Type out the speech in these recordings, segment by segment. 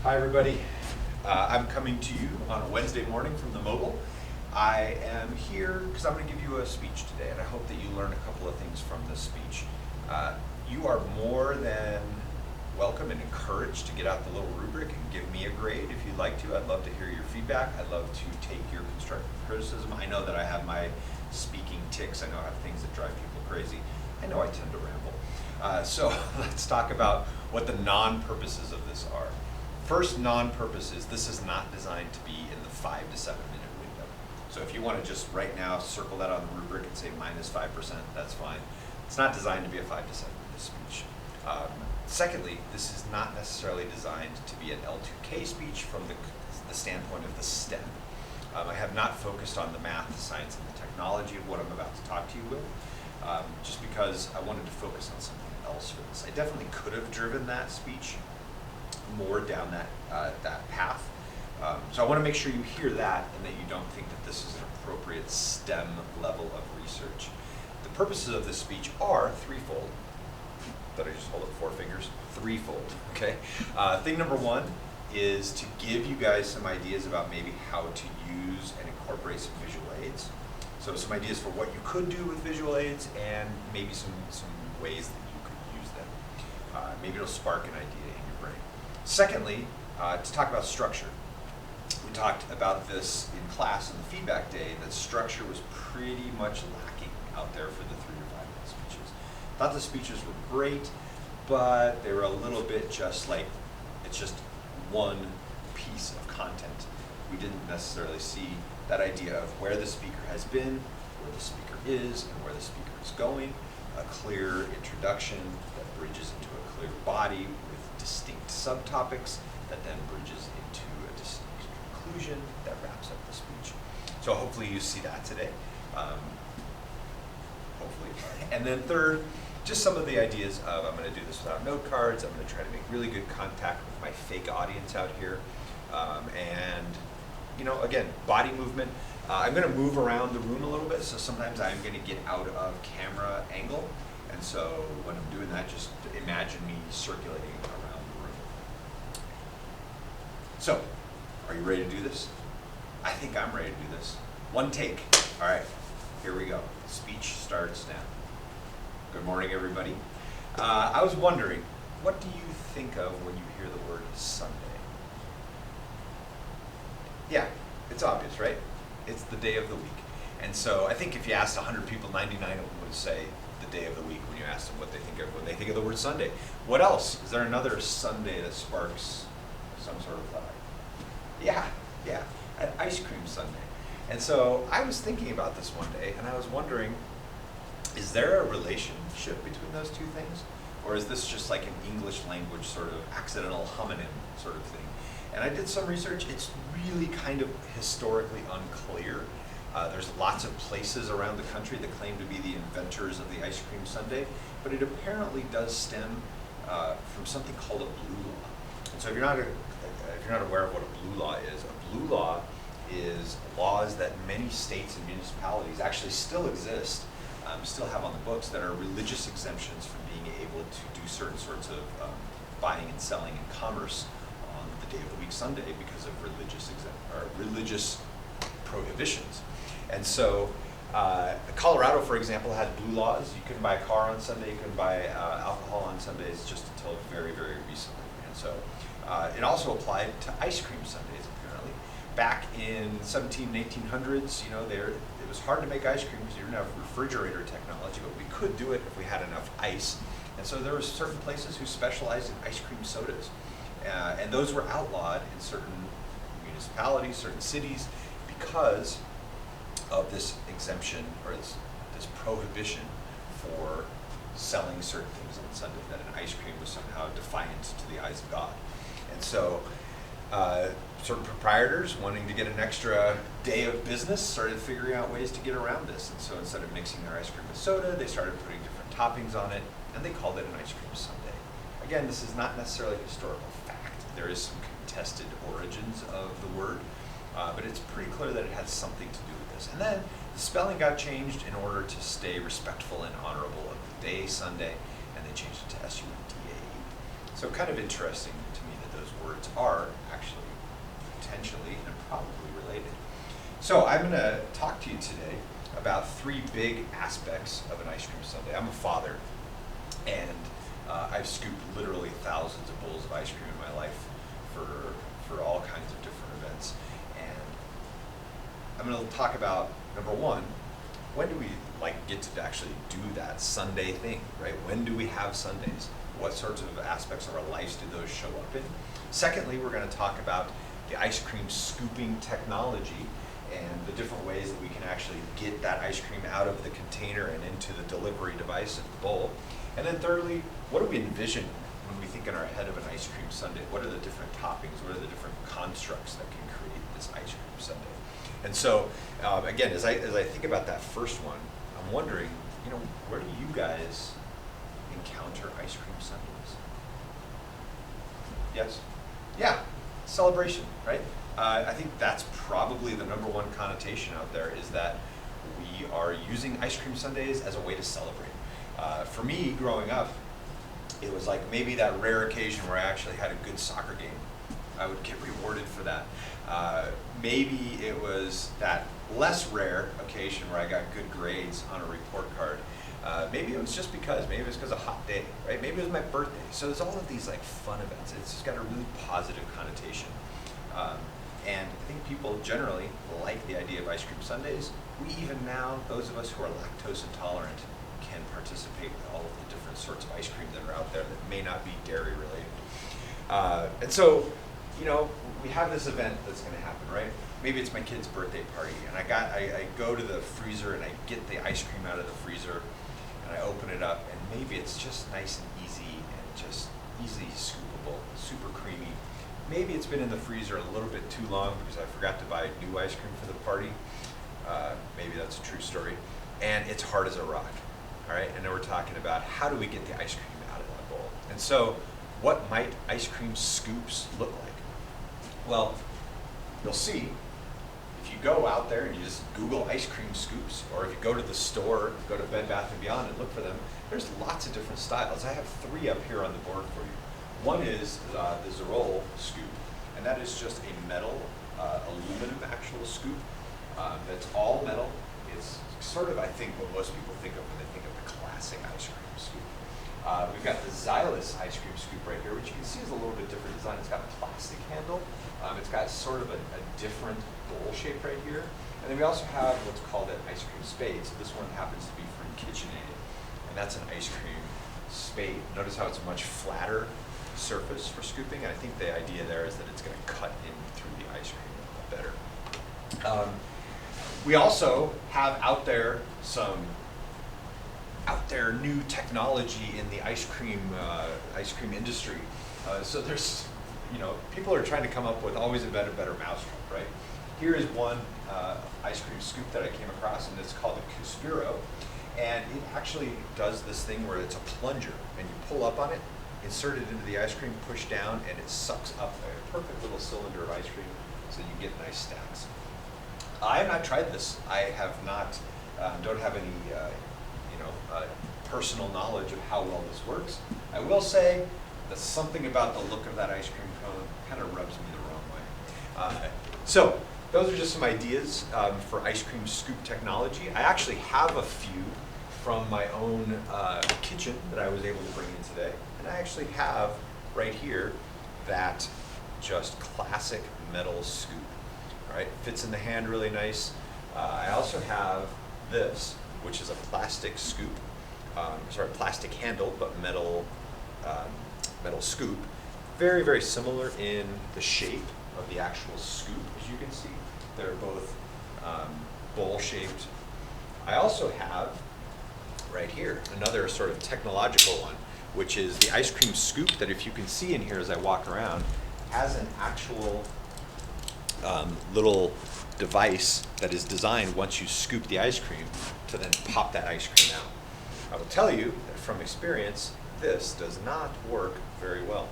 Hi everybody. I'm coming to you on a Wednesday morning from the Mobile. I am here because I'm going to give you a speech today, and I hope that you learn a couple of things from this speech. You are more than welcome and encouraged to get out the little rubric and give me a grade if you'd like to. I'd love to hear your feedback. I'd love to take your constructive criticism. I know that I have my speaking tics. I know I have things that drive people crazy. I know I tend to ramble. So let's talk about what the non-purposes of this are. First, non-purposes, this is not designed to be in the 5 to 7 minute window. So if you want to just right now circle that on the rubric and say minus 5%, that's fine. It's not designed to be a 5 to 7 minute speech. Secondly, this is not necessarily designed to be an L2K speech from the standpoint of the STEM. I have not focused on the math, the science, and the technology of what I'm about to talk to you with, just because I wanted to focus on something else for this. I definitely could have driven that speech more down that path. So I want to make sure you hear that and that you don't think that this is an appropriate STEM level of research. The purposes of this speech are threefold. Did I just hold up 4 fingers? Threefold, okay? Thing number one is to give you guys some ideas about maybe how to use and incorporate some visual aids. So some ideas for what you could do with visual aids and maybe some ways that you could use them. Maybe it'll spark an idea in your brain. Secondly, to talk about structure. We talked about this in class on the feedback day, that structure was pretty much lacking out there for the 3 to 5 minute speeches. Thought the speeches were great, but they were a little bit just like, it's just one piece of content. We didn't necessarily see that idea of where the speaker has been, where the speaker is, and where the speaker is going, a clear introduction that bridges into a clear body with distinct subtopics that then bridges into a distinct conclusion that wraps up the speech. So hopefully you see that today. Hopefully. And then third, just some of the ideas of, I'm going to do this without note cards. I'm going to try to make really good contact with my fake audience out here. And, you know, again, body movement. I'm going to move around the room a little bit, so sometimes I'm going to get out of camera angle. And so when I'm doing that, just imagine me circulating around the room. So, are you ready to do this? I think I'm ready to do this. One take. All right, here we go. Speech starts now. Good morning, everybody. I was wondering, what do you think of when you hear the word Sunday? Yeah, it's obvious, right? It's the day of the week. And so I think if you asked 100 people, 99 of them would say the day of the week when you ask them what they think of when they think of the word Sunday. What else? Is there another Sunday that sparks some sort of thought? Yeah, an ice cream sundae. And so I was thinking about this one day, and I was wondering, is there a relationship between those two things? Or is this just like an English language sort of accidental homonym sort of thing? And I did some research. It's really kind of historically unclear. There's lots of places around the country that claim to be the inventors of the ice cream sundae, but it apparently does stem from something called a blue law. And so if you're not aware of what a blue law is laws that many states and municipalities actually still exist, still have on the books, that are religious exemptions from being able to do certain sorts of buying and selling and commerce on the day of the week Sunday because of religious prohibitions. And so Colorado, for example, had blue laws. You couldn't buy a car on Sunday, you couldn't buy alcohol on Sundays just until very, very recently. And so it also applied to ice cream sundaes, apparently. Back in 17, 1800s, you know, it was hard to make ice cream because you didn't have refrigerator technology, but we could do it if we had enough ice. And so there were certain places who specialized in ice cream sodas. And those were outlawed in certain municipalities, certain cities, because of this exemption or this prohibition for selling certain things on Sunday, that an ice cream was somehow defiant to the eyes of God. And so certain proprietors wanting to get an extra day of business started figuring out ways to get around this. And so instead of mixing their ice cream with soda, they started putting different toppings on it, and they called it an ice cream sundae. Again, this is not necessarily historical fact. There is some contested origins of the word, but it's pretty clear that it has something to do with this. And then the spelling got changed in order to stay respectful and honorable of the day Sunday, and they changed it to S-U-N-D-A-E. So kind of interesting to me that those words are actually potentially and probably related. So I'm going to talk to you today about three big aspects of an ice cream sundae. I'm a father, and I've scooped literally thousands of bowls of ice cream in my life for all kinds of different events. And I'm going to talk about, number one, when do we get to actually do that Sunday thing, right? When do we have Sundays? What sorts of aspects of our lives do those show up in? Secondly, we're going to talk about the ice cream scooping technology and the different ways that we can actually get that ice cream out of the container and into the delivery device of the bowl. And then thirdly, what do we envision when we think in our head of an ice cream sundae? What are the different toppings? What are the different constructs that can create this ice cream sundae? And so, again, as I think about that first one, I'm wondering, where do you guys encounter ice cream sundaes? Yes? Yeah, celebration, right? I think that's probably the number one connotation out there, is that we are using ice cream sundaes as a way to celebrate. For me, growing up, it was like maybe that rare occasion where I actually had a good soccer game. I would get rewarded for that. Maybe it was that less rare occasion where I got good grades on a report card. Maybe it was just because a hot day, right? Maybe it was my birthday. So there's all of these fun events. It's just got a really positive connotation. And I think people generally like the idea of ice cream sundaes. We even now, those of us who are lactose intolerant, can participate with all of the different sorts of ice cream that are out there that may not be dairy related. And so, we have this event that's going to happen, right? Maybe it's my kid's birthday party, and I go to the freezer and I get the ice cream out of the freezer, and I open it up, and maybe it's just nice and easy and just easily scoopable, super creamy. Maybe it's been in the freezer a little bit too long because I forgot to buy new ice cream for the party. Maybe that's a true story. And it's hard as a rock, all right? And then we're talking about how do we get the ice cream out of that bowl? And so what might ice cream scoops look like? Well, you'll see, if you go out there and you just Google ice cream scoops, or if you go to the store, go to Bed Bath & Beyond and look for them, there's lots of different styles. I have three up here on the board for you. One is the Zerol scoop, and that is just a metal, aluminum actual scoop that's all metal. It's sort of, I think, what most people think of when they think of the classic ice cream scoop. We've got the Xylus ice cream scoop right here, which you can see is a little bit different design. It's got a plastic handle. It's got sort of a different bowl shape right here. And then we also have what's called an ice cream spade. So this one happens to be from KitchenAid, and that's an ice cream spade. Notice how it's a much flatter surface for scooping, and I think the idea there is that it's going to cut in through the ice cream a little better. We also have out there some new technology in the ice cream industry. So there's, people are trying to come up with always a better mousetrap, right? Here is one ice cream scoop that I came across, and it's called a Cuspiro, and it actually does this thing where it's a plunger, and you pull up on it, insert it into the ice cream, push down, and it sucks up a perfect little cylinder of ice cream, so you get nice stacks. I have not tried this. I have not, don't have any, personal knowledge of how well this works. I will say that something about the look of that ice cream cone kind of rubs me the wrong way. So those are just some ideas for ice cream scoop technology. I actually have a few from my own kitchen that I was able to bring in today. And I actually have right here that just classic metal scoop. All right, fits in the hand really nice. I also have this, which is a plastic scoop. Plastic handle, but metal scoop. Very, very similar in the shape of the actual scoop, as you can see. They're both bowl-shaped. I also have right here another sort of technological one, which is the ice cream scoop that, if you can see in here as I walk around, has an actual little device that is designed, once you scoop the ice cream, to then pop that ice cream out. I will tell you that from experience, this does not work very well.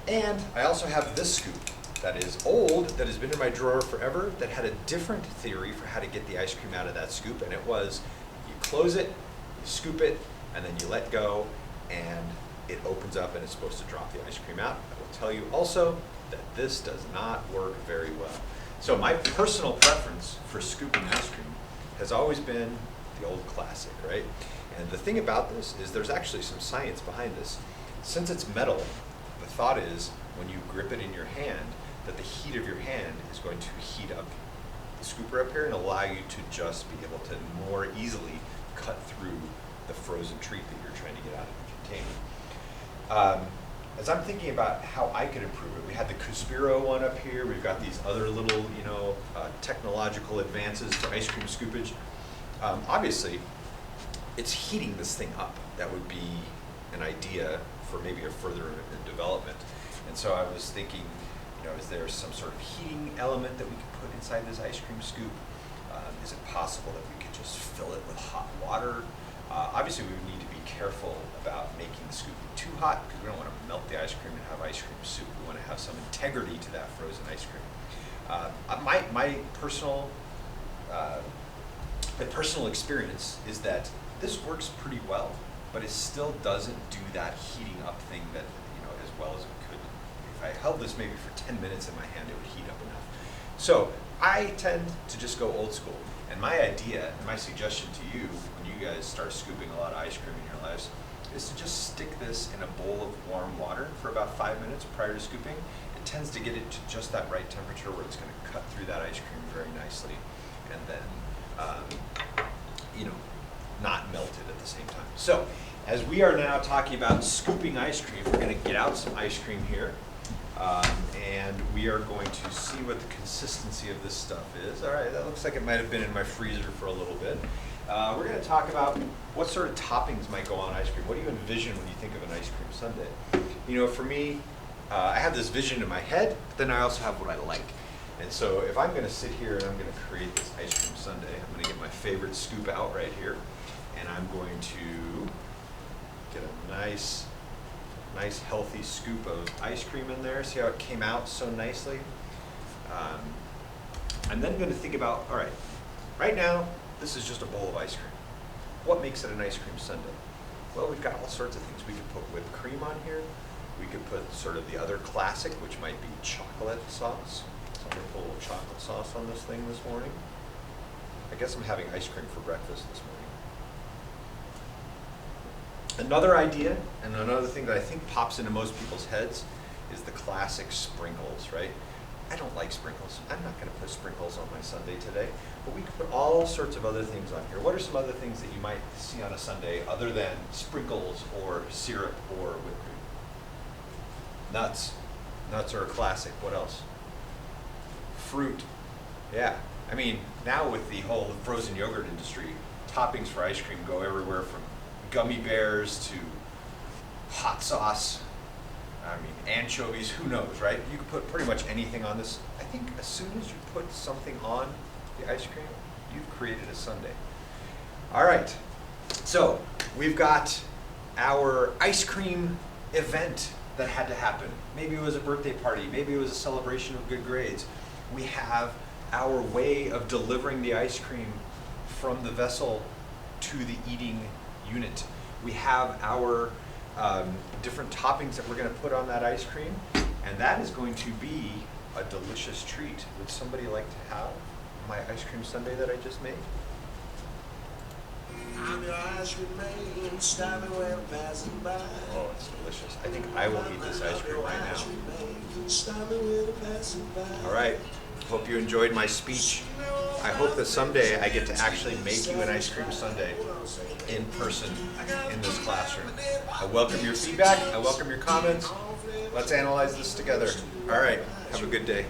And I also have this scoop that is old, that has been in my drawer forever, that had a different theory for how to get the ice cream out of that scoop, and it was you close it, you scoop it, and then you let go, and it opens up and it's supposed to drop the ice cream out. I will tell you also that this does not work very well. So my personal preference for scooping ice cream has always been the old classic, right? And the thing about this is there's actually some science behind this. Since it's metal, the thought is when you grip it in your hand, that the heat of your hand is going to heat up the scooper up here and allow you to just be able to more easily cut through the frozen treat that you're trying to get out of the container. As I'm thinking about how I could improve it, we had the Cuspiro one up here. We've got these other little, technological advances for ice cream scoopage. Obviously, it's heating this thing up. That would be an idea for maybe a further development. And so I was thinking, is there some sort of heating element that we could put inside this ice cream scoop? Is it possible that we could just fill it with hot water? Obviously, we would need to be careful about making the scoop too hot because we don't want to melt the ice cream and have ice cream soup. We want to have some integrity to that frozen ice cream. My personal experience is that this works pretty well, but it still doesn't do that heating up thing that as well as it could. If I held this maybe for 10 minutes in my hand, it would heat up enough. So I tend to just go old school. And my idea, and my suggestion to you, when you guys start scooping a lot of ice cream in your lives, is to just stick this in a bowl of warm water for about 5 minutes prior to scooping. It tends to get it to just that right temperature where it's going to cut through that ice cream very nicely, and then, not melt it at the same time. So, as we are now talking about scooping ice cream, we're going to get out some ice cream here. And we are going to see what the consistency of this stuff is. All right, that looks like it might have been in my freezer for a little bit. We're going to talk about what sort of toppings might go on ice cream. What do you envision when you think of an ice cream sundae? For me, I have this vision in my head, but then I also have what I like. And so if I'm going to sit here and I'm going to create this ice cream sundae, I'm going to get my favorite scoop out right here, and I'm going to get a nice healthy scoop of ice cream in there. See how it came out so nicely? I'm then going to think about, all right, right now, this is just a bowl of ice cream. What makes it an ice cream sundae? Well, we've got all sorts of things. We could put whipped cream on here. We could put sort of the other classic, which might be chocolate sauce. So I'm going to put a little chocolate sauce on this thing this morning. I guess I'm having ice cream for breakfast this morning. Another idea, and another thing that I think pops into most people's heads, is the classic sprinkles, right? I don't like sprinkles. I'm not going to put sprinkles on my sundae today, but we could put all sorts of other things on here. What are some other things that you might see on a sundae other than sprinkles or syrup or whipped cream? Nuts. Nuts are a classic. What else? Fruit. Yeah. I mean, now with the whole frozen yogurt industry, toppings for ice cream go everywhere from gummy bears to hot sauce, anchovies, who knows, right? You can put pretty much anything on this. I think as soon as you put something on the ice cream, you've created a sundae. All right, so we've got our ice cream event that had to happen. Maybe it was a birthday party, maybe it was a celebration of good grades. We have our way of delivering the ice cream from the vessel to the eating unit. We have our different toppings that we're going to put on that ice cream, and that is going to be a delicious treat. Would somebody like to have my ice cream sundae that I just made? Oh, it's delicious. I think I will eat this ice cream right now. All right. Hope you enjoyed my speech. I hope that someday I get to actually make you an ice cream sundae in person in this classroom. I welcome your feedback. I welcome your comments. Let's analyze this together. All right. Have a good day.